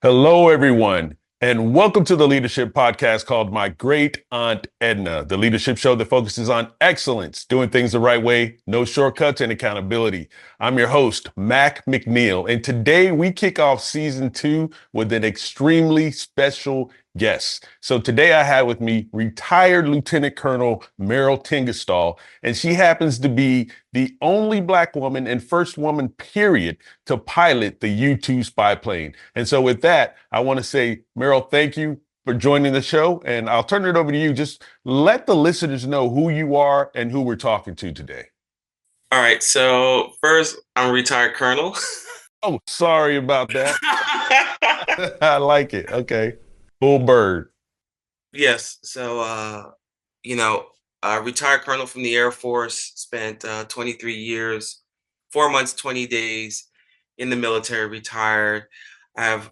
Hello, everyone, and welcome to the leadership podcast called My Great Aunt EDNA, the leadership show that focuses on excellence, doing things the right way, no shortcuts, and accountability. I'm your host, Mac McNeil, and today we kick off season 2 with an extremely special guest. So today I have with me retired Lieutenant Colonel Merryl Tengesdal, and she happens to be the only Black woman and first woman, period, to pilot the U-2 spy plane. And so with that, I want to say, Merryl, thank you for joining the show. And I'll turn it over to you. Just let the listeners know who you are and who we're talking to today. All right. So first, I'm a retired colonel. Oh, sorry about that. I like it. Okay. Full bird. Yes. So, retired colonel from the Air Force, spent 23 years, 4 months, 20 days in the military, retired. I have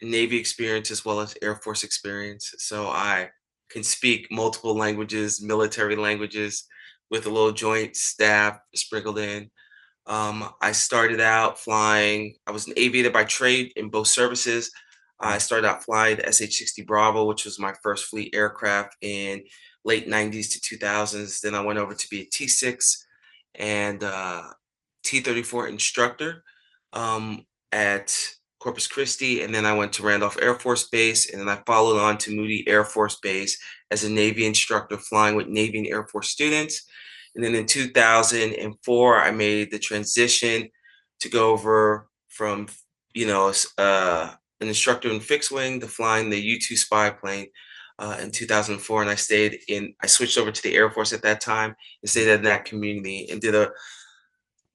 Navy experience as well as Air Force experience. So I can speak multiple languages, military languages, with a little joint staff sprinkled in. I started out flying, I was an aviator by trade in both services. I started out flying the SH-60 Bravo, which was my first fleet aircraft in late 90s to 2000s. Then I went over to be a T6 and T-34 instructor at Corpus Christi. And then I went to Randolph Air Force Base. And then I followed on to Moody Air Force Base as a Navy instructor flying with Navy and Air Force students. And then in 2004, I made the transition to go over from, an instructor in fixed wing to flying the U-2 spy plane in 2004. And I switched over to the Air Force at that time and stayed in that community and did a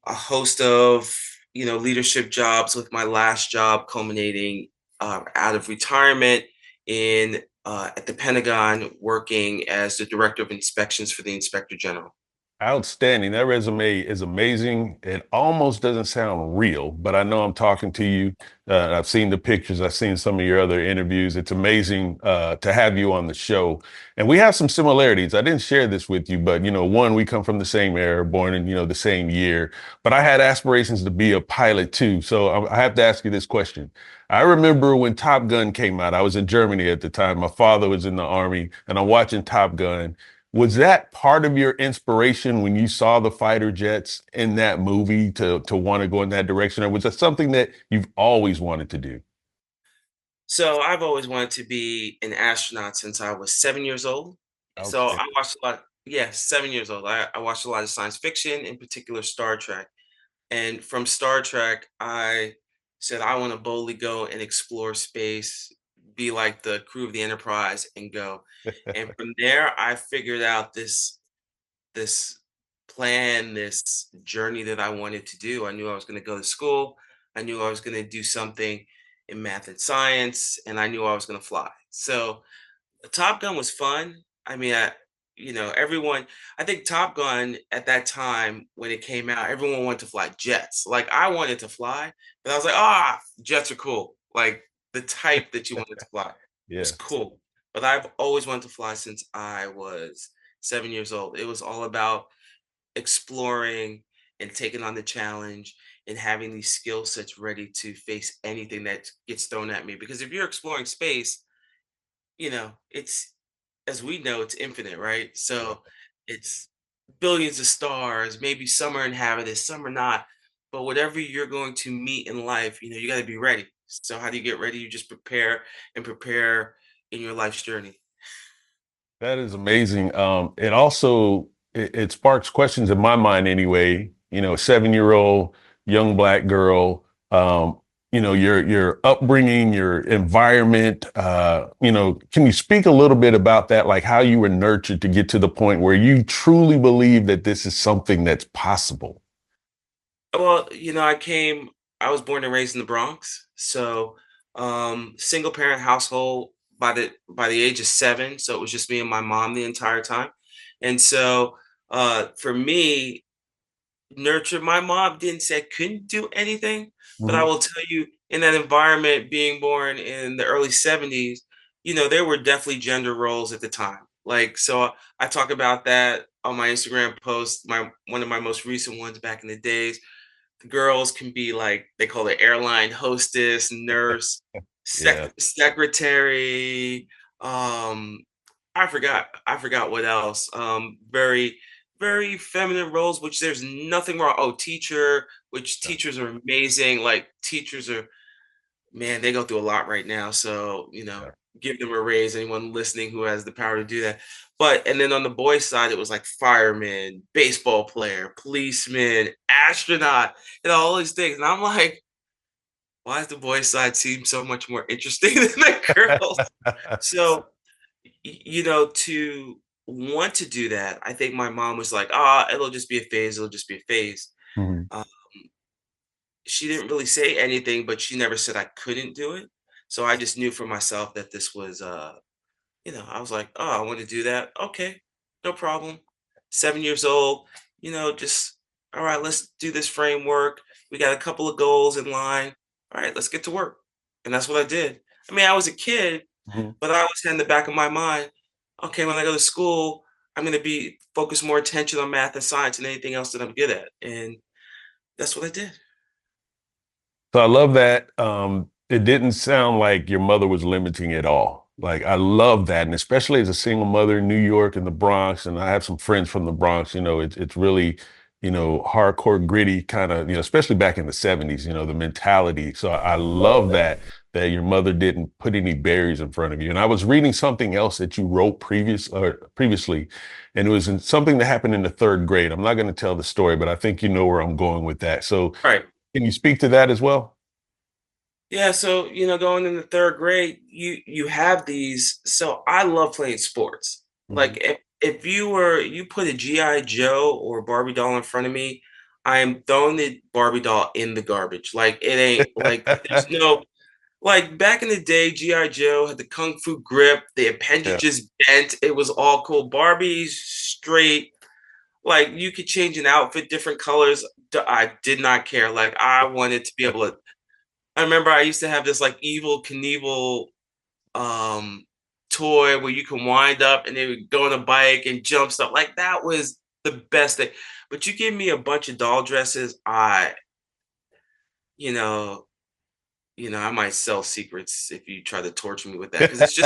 host of, leadership jobs, with my last job culminating out of retirement in at the Pentagon, working as the director of inspections for the Inspector General. Outstanding. That resume is amazing. It almost doesn't sound real, but I know I'm talking to you. I've seen the pictures. I've seen some of your other interviews. It's amazing to have you on the show. And we have some similarities. I didn't share this with you, but one, we come from the same era, born in, the same year. But I had aspirations to be a pilot too. So I have to ask you this question. I remember when Top Gun came out. I was in Germany at the time. My father was in the Army, and I'm watching Top Gun. Was that part of your inspiration when you saw the fighter jets in that movie to want to go in that direction? Or was that something that you've always wanted to do? So I've always wanted to be an astronaut since I was 7 years old. So Okay. I watched a lot. Yeah, 7 years old. I watched a lot of science fiction, in particular Star Trek. And from Star Trek, I said I want to boldly go and explore space, be like the crew of the Enterprise, and go. And from there, I figured out this plan, this journey that I wanted to do. I knew I was going to go to school. I knew I was going to do something in math and science, and I knew I was going to fly. So Top Gun was fun. I mean, everyone, I think Top Gun at that time when it came out, everyone wanted to fly jets. Like I wanted to fly, but I was like, jets are cool. Like the type that you wanted to fly was Yeah. cool. But I've always wanted to fly since I was 7 years old. It was all about exploring and taking on the challenge and having these skill sets ready to face anything that gets thrown at me. Because if you're exploring space, it's, as we know, it's infinite, right? Yeah. So it's billions of stars, maybe some are inhabited, some are not. But whatever you're going to meet in life, you got to be ready. So how do you get ready? You just prepare and prepare in your life's journey. That is amazing. It also it sparks questions in my mind anyway. 7-year-old young Black girl. Your upbringing, your environment. Can you speak a little bit about that, like how you were nurtured to get to the point where you truly believe that this is something that's possible? Well, I was born and raised in the Bronx. So single parent household by the age of 7. So it was just me and my mom the entire time. And so for me, nurture, my mom didn't say I couldn't do anything, but I Mhm. will tell you, in that environment, being born in the early 70s, there were definitely gender roles at the time. Like, so I talk about that on my Instagram post, my one of my most recent ones back in the days. The girls can be like, they call it airline hostess, nurse. Yeah. Secretary. I forgot what else. Very, very feminine roles, which there's nothing wrong. Oh, teacher, which Yeah. teachers are amazing. Like teachers are, man, they go through a lot right now. So, Yeah. give them a raise, anyone listening who has the power to do that. But, and then on the boys' side, it was like fireman, baseball player, policeman, astronaut, all these things. And I'm like, why does the boys' side seem so much more interesting than the girls? So, to want to do that, I think my mom was like, ah, it'll just be a phase. It'll just be a phase. Mhm. Uh, she didn't really say anything, but she never said I couldn't do it. So I just knew for myself that this was, I was like, oh, I want to do that. Okay, no problem. 7 years old, just, all right, let's do this framework. We got a couple of goals in line. All right, let's get to work. And that's what I did. I mean, I was a kid, Mhm. but I always had in the back of my mind, okay, when I go to school, I'm going to be focus more attention on math and science and anything else that I'm good at. And that's what I did. So I love that. It didn't sound like your mother was limiting at all. Like I love that, and especially as a single mother in New York and the Bronx, and I have some friends from the Bronx. It's really, hardcore, gritty kind of, especially back in the '70s. The mentality. So I love that your mother didn't put any barriers in front of you. And I was reading something else that you wrote previously, and it was something that happened in the third grade. I'm not going to tell the story, but I think you know where I'm going with that. So Right. can you speak to that as well? Yeah, so going in the third grade, you have these. So I love playing sports. Mhm. Like if you put a GI Joe or Barbie doll in front of me, I am throwing the Barbie doll in the garbage. Like it ain't like there's no, like back in the day, GI Joe had the kung fu grip, the Yeah. appendages bent. It was all cool. Barbie's straight. Like you could change an outfit, different colors. I did not care. Like I wanted to be able to. I remember I used to have this like evil Knievel um toy where you can wind up and they would go on a bike and jump stuff. Like that was the best thing. But you give me a bunch of doll dresses, you know, I might sell secrets if you try to torture me with that because it's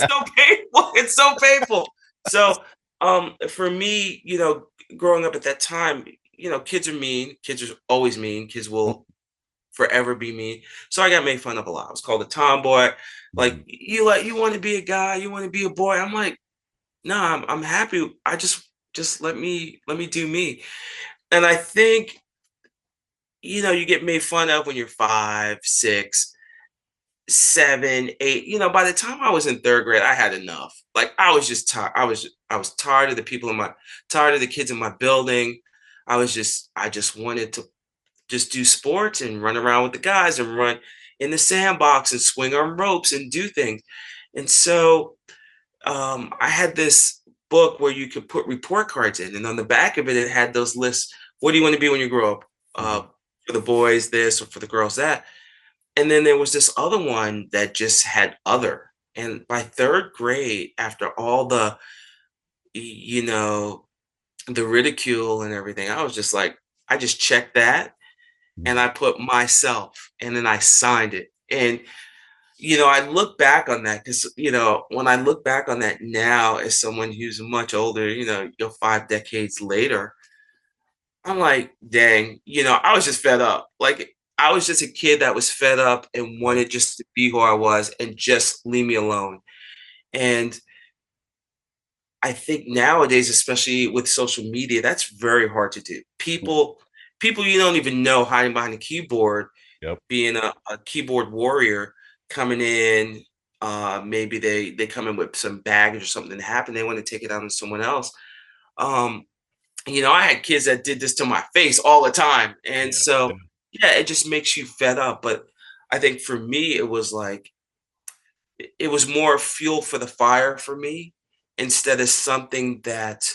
so painful. It's so painful. So for me, growing up at that time, kids are mean. Kids are always mean. Kids will forever be me. So I got made fun of a lot. I was called a tomboy. Like Mhm. you want to be a guy, you want to be a boy. I'm like, no, I'm happy. I just let me do me. And I think you get made fun of when you're 5, 6, 7, 8. By the time I was in third grade, I had enough. Like I was just tired. I was tired of the people tired of the kids in my building. I just wanted to just do sports and run around with the guys and run in the sandbox and swing on ropes and do things. And so I had this book where you could put report cards in, and on the back of it, it had those lists. What do you want to be when you grow up? Uh, Mhm. for the boys, this, or for the girls, that. And then there was this other one that just had other. And by third grade, after all you know, the ridicule and everything, I was just like, I just checked that and Mhm. I put myself and then I signed it. And I look back on that because when I look back on that now as someone who's much older, 5 decades later, I'm like, dang, I was just fed up. Like I was just a kid that was fed up and Yeah. wanted just to be who I was and just leave me alone. And I think nowadays, especially with social media, that's very hard to do. People you don't even know hiding behind a keyboard, Yep. being a keyboard warrior, coming in. Maybe they come in with some baggage or something that happened. They want to take it out on someone else. Um, I had kids that did this to my face all the time, and Yeah. so yeah, it just makes you fed up. But I think for me, it was like it was more fuel for the fire for me instead of something that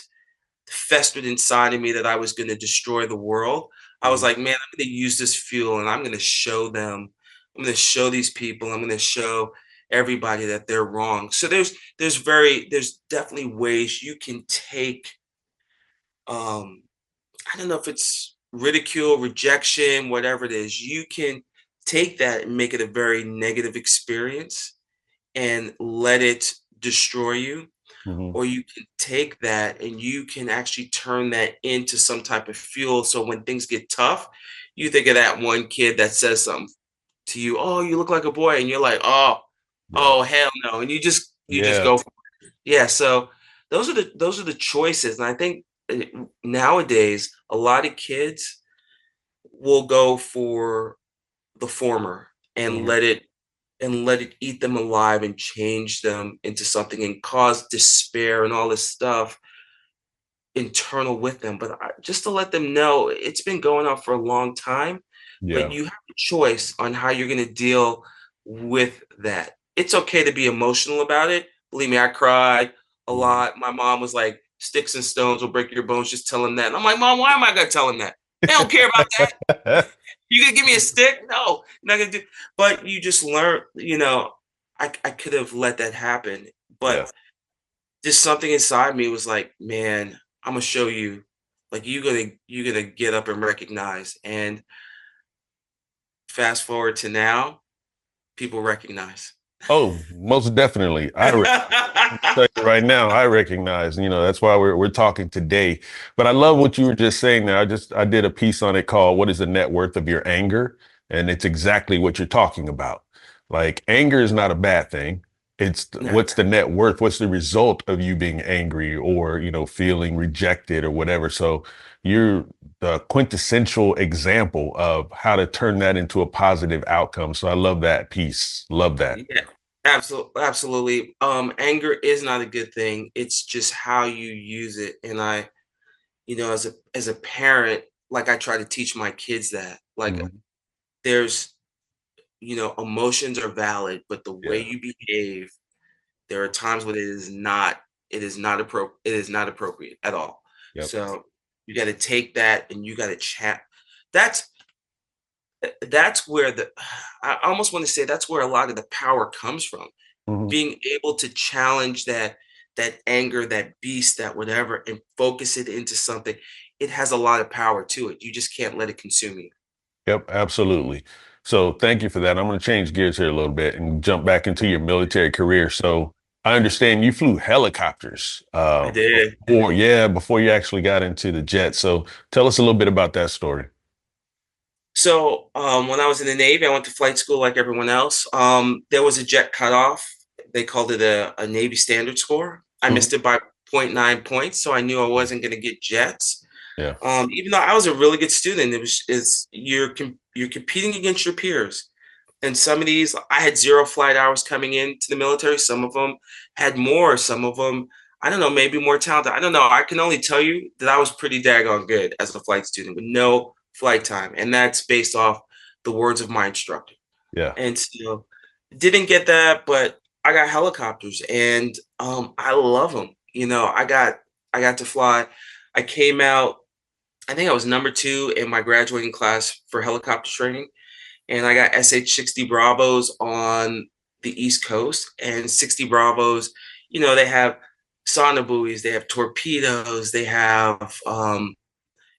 festered inside of me that I was going to destroy the world. I was Mhm. like, man, I'm going to use this fuel and I'm going to show them. I'm going to show these people. I'm going to show everybody that they're wrong. So there's definitely ways you can take. Um, I don't know if it's ridicule, rejection, whatever it is. You can take that and make it a very negative experience and let it destroy you, Hmm. or you can take that and you can actually turn that into some type of fuel. So when things get tough, you think of that one kid that says something to you, "Oh, you look like a boy," and you're like, "Oh, Yeah. oh, hell no," and you just Yeah. go. Yeah, so those are the choices, and I think nowadays a lot of kids will go for the former and Hmm. let it eat them alive and change them into something and cause despair and all this stuff internal with them. But just to let them know, it's been going on for a long time, but Yeah. you have a choice on how you're going to deal with that. It's okay to be emotional about it. Believe me, I cried a Mhm. lot. My mom was like, "Sticks and stones will break your bones." Just tell him that. And I'm like, "Mom, why am I going to tell him that? They don't care about that. You gonna give me a stick? No, not gonna do." But you just learn. I could have let that happen, Yeah. but just something inside me was like, "Man, I'm gonna show you. Like you gonna get up and recognize." And fast forward to now, people recognize. Oh, most definitely. Tell you right now, I recognize, that's why we're talking today. But I love what you were just saying there. I did a piece on it called "What is the net worth of your anger?" And it's exactly what you're talking about. Like anger is not a bad thing. No, What's the net worth? What's the result of you being angry or, feeling rejected or whatever. So you're the quintessential example of how to turn that into a positive outcome. So I love that piece. Love that. yeah, absolutely, absolutely. Anger is not a good thing. It's just how you use it. And as a parent, like I try to teach my kids that, like, Mhm. there's emotions are valid, but the way Yeah. you behave, there are times when it is not appropriate at all. Yep. So you got to take that and you got to chat. That's that's where the I almost want to say that's where a lot of the power comes from. Mhm. Being able to challenge that anger, that beast, that whatever, and focus it into something. It has a lot of power to it. You just can't let it consume you. Yep, absolutely. So thank you for that. I'm going to change gears here a little bit and jump back into your military career. So I understand you flew helicopters I did. before you actually got into the jet. So tell us a little bit about that story. So when I was in the Navy, I went to flight school like everyone else. There was a jet cutoff. They called it a Navy standard score. I Mhm. missed it by zero point 0.9 points, so I knew I wasn't going to get jets. Yeah. Even though I was a really good student, you're competing against your peers. And some of these, I had 0 flight hours coming into the military. Some of them had more. Some of them, I don't know, maybe more talented. I don't know. I can only tell you that I was pretty daggone good as a flight student with no flight time. And that's based off the words of my instructor. Yeah. And so didn't get that, but I got helicopters and I love them. I got to fly. I came out, I think I was number two in my graduating class for helicopter training, and I got SH-60 Bravos on the East Coast. And 60 Bravos, they have sonar buoys, they have torpedoes, they have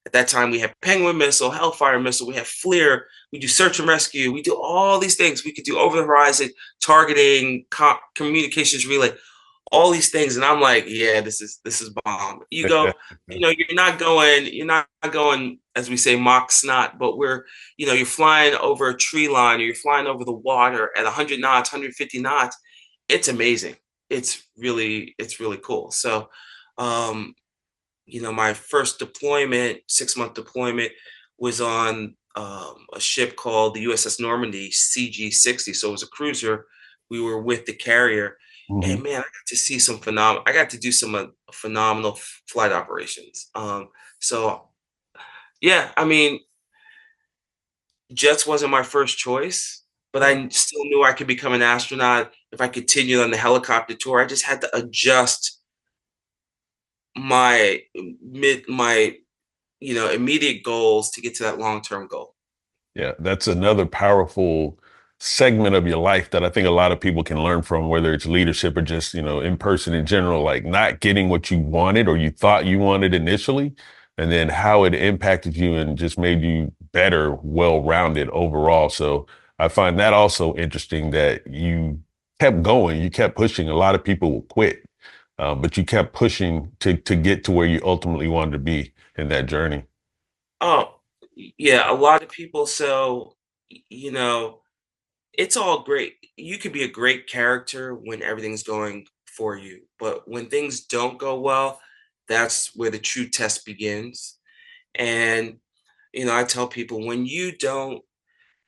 at that time we had Penguin missile, Hellfire missile, we have FLIR, we do search and rescue, we do all these things. We could do over the horizon targeting, communications relay, all these things. And I'm like, yeah, this is bomb. You go, you're not going, as we say, mock snot, but you're flying over a tree line or you're flying over the water at 100 knots, 150 knots. It's amazing. It's really cool. So, um, my first deployment, 6-month deployment, was on a ship called the USS Normandy CG-60. So it was a cruiser. We were with the carrier, Hmm. and man, I got to see some phenomenal. I got to do some phenomenal flight operations. So yeah, I mean, jets wasn't my first choice, but Yeah. I still knew I could become an astronaut if I continued on the helicopter tour. I just had to adjust my immediate goals to get to that long-term goal. Yeah, that's another powerful segment of your life that I think a lot of people can learn from, whether it's leadership or just, in person in general, like not getting what you wanted or you thought you wanted initially, and then how it impacted you and just made you better, well-rounded overall. So I find that also interesting that you kept going, you kept pushing. A lot of people will quit, but you kept pushing to get to where you ultimately wanted to be in that journey. Oh, yeah, a lot of people. So, you know, it's all great. You could be a great character when everything's going for you, but when things don't go well, that's where the true test begins. And, I tell people when you don't,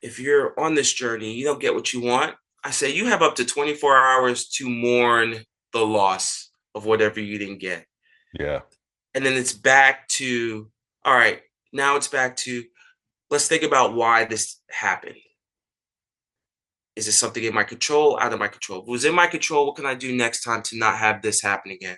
if you're on this journey, you don't get what you want, I say you have up to 24 hours to mourn the loss of whatever you didn't get. Yeah. And then it's back to, all right, now it's back to, let's think about why this happened. Is it something in my control, out of my control? If it was in my control, what can I do next time to not have this happen again?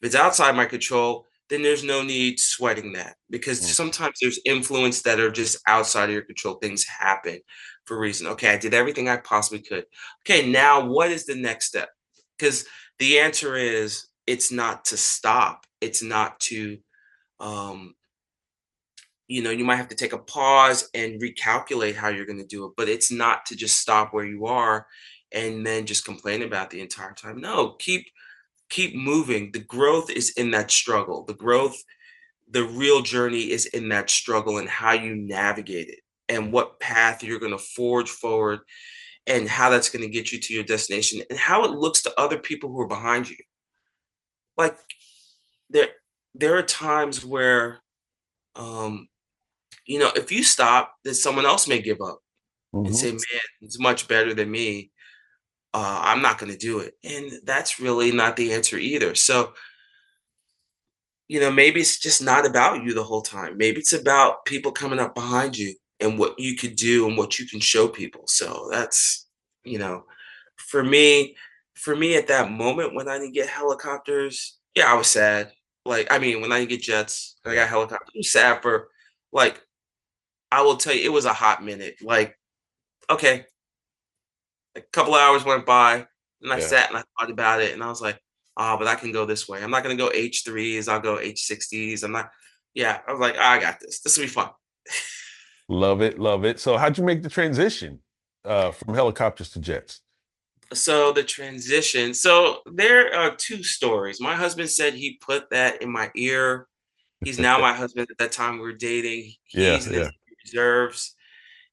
If it's outside my control, then there's no need sweating that, because Mm. sometimes there's influence that are just outside of your control. Things happen for a reason. Okay, I did everything I possibly could. Okay, now what is the next step? Because the answer is it's not to stop. It's not to um, you might have to take a pause and recalculate how you're going to do it, but it's not to just stop where you are and then just complain about the entire time. No, keep moving. The growth is in that struggle. The real journey is in that struggle and how you navigate it and what path you're going to forge forward and how that's going to get you to your destination and how it looks to other people who are behind you. Like there there are times where um if you stop, then someone else may give up and Hmm. say, "Man, it's much better than me. I'm not going to do it." And that's really not the answer either. So, maybe it's just not about you the whole time. Maybe it's about people coming up behind you and what you could do and what you can show people. So that's, you know, for me, at that moment when I didn't get helicopters, yeah, I was sad. Like, I mean, when I didn't get jets, I Yeah. got helicopters. I was sad for, like, I will tell you, it was a hot minute. Like, okay, a couple of hours went by, and I Yeah. sat and I thought about it, and I was like, "Oh, but I can go this way. I'm not gonna go H3s. I'll go H60s. I'm not." Yeah, I was like, "I got this. This will be fun." Love it. Love it. So how'd you make the transition from helicopters to jets? So the transition. So there are two stories. My husband said he put that in my ear. He's now my husband. At that time we were dating. Yeah. He's in the Yeah. Navy reserves,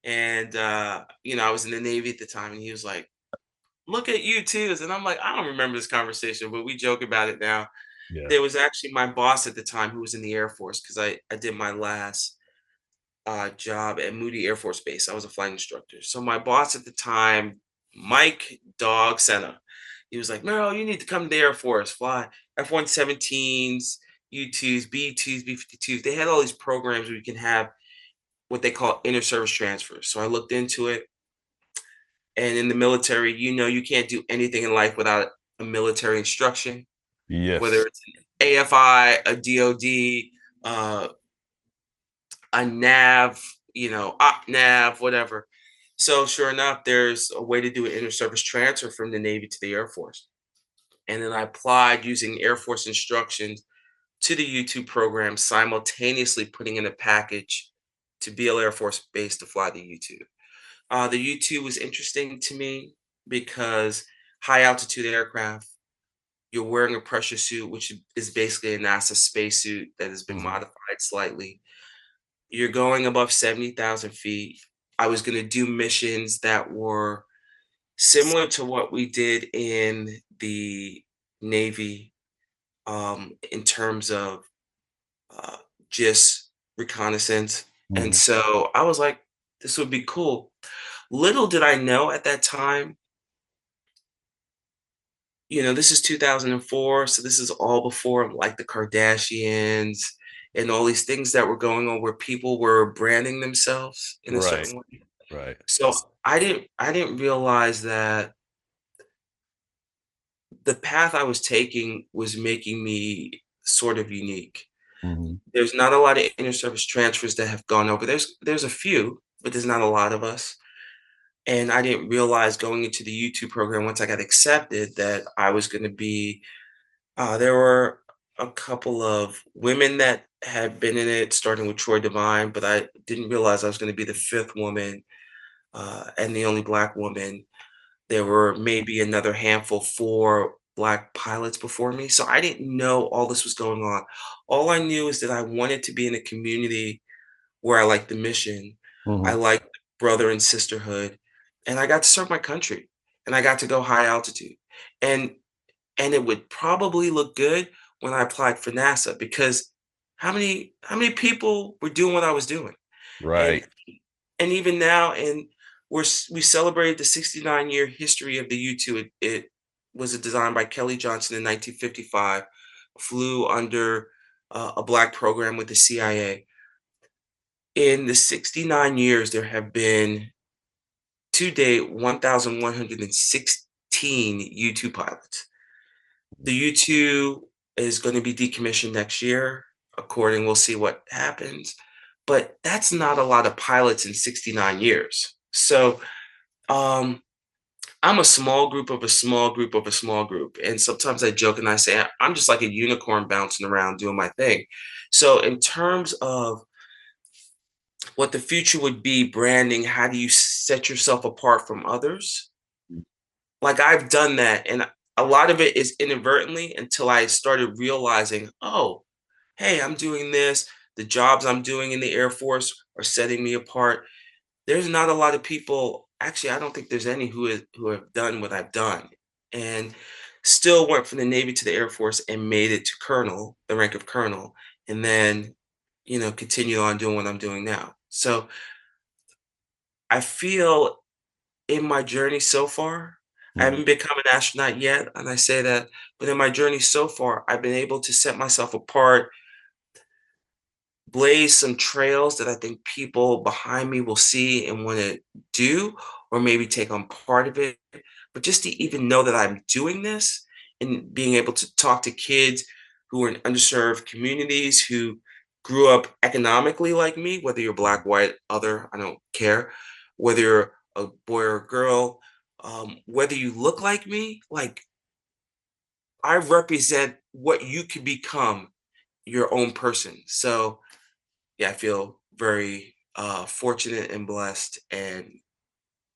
and I was in the Navy at the time, and he was like, "Look at you twos," and I'm like, "I don't remember this conversation, but we joke about it now." Yeah. There was actually my boss at the time who was in the Air Force, because I did my last job at Moody Air Force Base. I was a flight instructor. So my boss at the time, Mike Dog Senna, he was like, "Merrill, you need to come to the Air Force, fly F-117s, U-2s, B-2s, B-52s." They had all these programs where you can have what they call inter-service transfers. So I looked into it. And in the military, you can't do anything in life without a military instruction, whether Yes. it's an AFI, a DOD, uh, a NAV, op NAV, whatever. So sure enough, there's a way to do an inter-service transfer from the Navy to the Air Force. And then I applied using Air Force instructions to the U-2 program, simultaneously putting in a package to Beale Air Force Base to fly the U-2. The U-2 was interesting to me because high altitude aircraft, you're wearing a pressure suit, which is basically a NASA spacesuit that has been Hmm. modified slightly. You're going above 70,000 feet. I was going to do missions that were similar to what we did in the Navy, in terms of uh, just reconnaissance. And Hmm. so I was like, this would be cool. Little did I know at that time, this is 2004, so this is all before like the Kardashians and all these things that were going on where people were branding themselves in a Right. certain way. Right. So I didn't realize that the path I was taking was making me sort of unique. Hmm. There's not a lot of inter-service transfers that have gone over. There's a few, but there's not a lot of us. And I didn't realize going into the YouTube program once I got accepted that I was going to be. There were a couple of women that had been in it, starting with Troy Devine, but I didn't realize I was going to be the fifth woman and the only Black woman. There were maybe another handful, 4 Black pilots before me, so I didn't know all this was going on. All I knew is that I wanted to be in a community where I liked the mission, I Hmm. liked brother and sisterhood, and I got to serve my country, and I got to go high altitude, and and it would probably look good when I applied for NASA because how many people were doing what I was doing? And Right. even now, and we celebrated the 69-year history of the U-2. It was designed by Kelly Johnson in 1955, flew under a Black program with the CIA. In the 69 years, there have been to date 1,116 U-2 pilots. The U-2 is going to be decommissioned next year. According, we'll see what happens. But that's not a lot of pilots in 69 years. So um, I'm a small group of a small group of a small group. And sometimes I joke and I say, I'm just like a unicorn bouncing around doing my thing. So, in terms of what the future would be, branding, how do you set yourself apart from others? Like I've done that. And a lot of it is inadvertently until I started realizing, oh, hey, I'm doing this. The jobs I'm doing in the Air Force are setting me apart. There's not a lot of people, actually, I don't think there's any who have done what I've done, and still went from the Navy to the Air Force and made it to colonel, the rank of colonel, and then, continue on doing what I'm doing now. So I feel in my journey so far, I Hmm. haven't become an astronaut yet, and I say that, but in my journey so far, I've been able to set myself apart, blaze some trails that I think people behind me will see and want to do, or maybe take on part of it. But just to even know that I'm doing this and being able to talk to kids who are in underserved communities who grew up economically like me, whether you're black, white, other, I don't care, whether you're a boy or a girl, whether you look like me, like I represent what you can become your own person. So, yeah, I feel very fortunate and blessed, and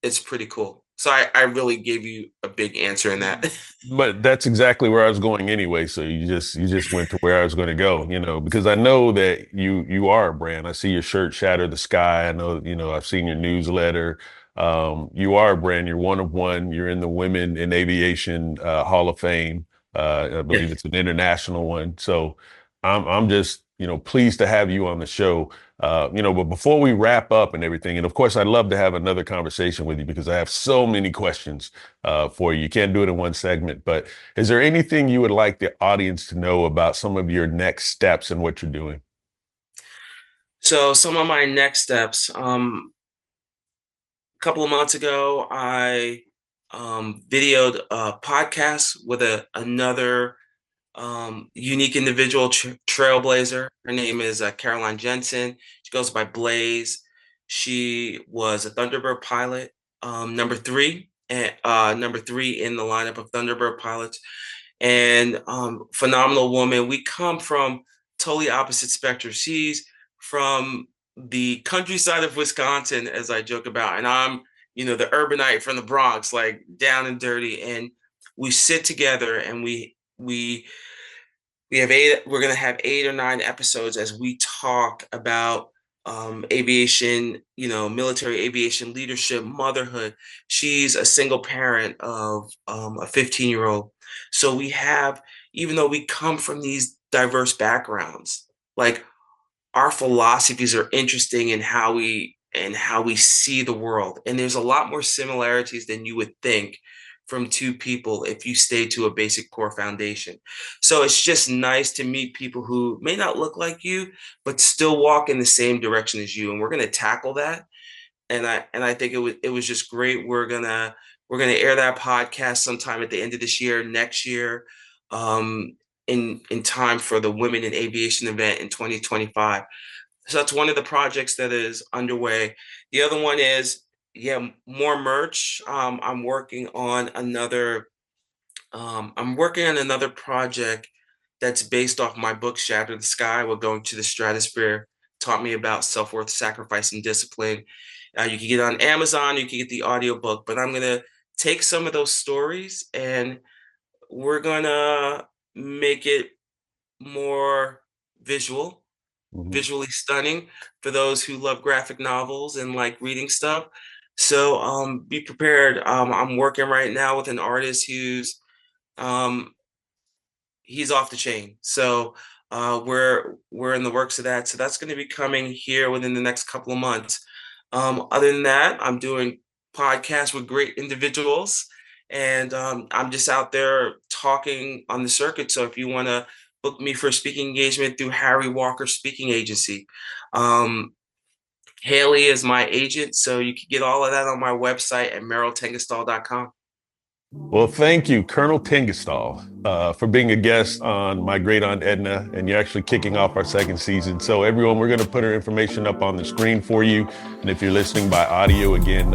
it's pretty cool. So I really gave you a big answer in that. But that's exactly where I was going anyway. So you just went to where I was going to go, because I know that you are a brand. I see your shirt Shatter the Sky. I know, I've seen your newsletter. You are a brand. You're one of one. You're in the Women in Aviation Hall of Fame. I Yeah. believe it's an international one. So I'm just, pleased to have you on the show. But before we wrap up and everything, and of course, I'd love to have another conversation with you because I have so many questions for you. You can't do it in one segment, but is there anything you would like the audience to know about some of your next steps and what you're doing? So some of my next steps. A couple of months ago, I videoed a podcast with another unique individual trailblazer. Her name is Caroline Jensen. She goes by Blaze. She was a Thunderbird pilot, number three in the lineup of Thunderbird pilots, and phenomenal woman. We come from totally opposite spectrum. She's from the countryside of Wisconsin, as I joke about, and I'm, the urbanite from the Bronx, like down and dirty. And we sit together and we have eight. We're gonna have 8 or 9 episodes as we talk about aviation, military aviation leadership, motherhood. She's a single parent of a 15-year-old. So we have, even though we come from these diverse backgrounds, like our philosophies are interesting in how we see the world. And there's a lot more similarities than you would think from two people if you stay to a basic core foundation. So it's just nice to meet people who may not look like you, but still walk in the same direction as you. And we're going to tackle that. And I think it was just great. We're gonna air that podcast sometime at the end of this year, next year, in time for the Women in Aviation event in 2025. So that's one of the projects that is underway. The other one is, yeah, more merch. I'm working on another project that's based off my book, Shatter the Sky. We're going to the stratosphere. Taught me about self-worth, sacrifice, and discipline. You can get it on Amazon, you can get the audiobook, but I'm going to take some of those stories and we're going to make it more visually stunning for those who love graphic novels and like reading stuff. So be prepared. I'm working right now with an artist who's he's off the chain. So we're in the works of that. So that's going to be coming here within the next couple of months. Other than that, I'm doing podcasts with great individuals, and I'm just out there talking on the circuit. So if you want to book me for a speaking engagement through Harry Walker Speaking Agency, Haley is my agent. So you can get all of that on my website at merrilltengesdal.com. Well, thank you, Colonel Tengesdal, for being a guest on My Great Aunt Edna, and you're actually kicking off our second season. So everyone, we're going to put her information up on the screen for you. And if you're listening by audio, again,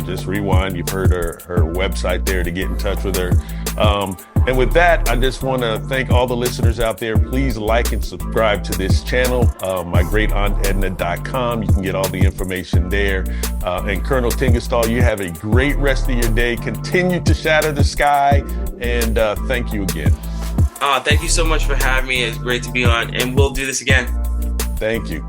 just rewind. You've heard her website there to get in touch with her. And with that, I just want to thank all the listeners out there. Please like and subscribe to this channel, mygreatauntedna.com. You can get all the information there. And Colonel Tengesdal, you have a great rest of your day. Continue to shatter the sky. And thank you again. Thank you so much for having me. It's great to be on, and we'll do this again. Thank you.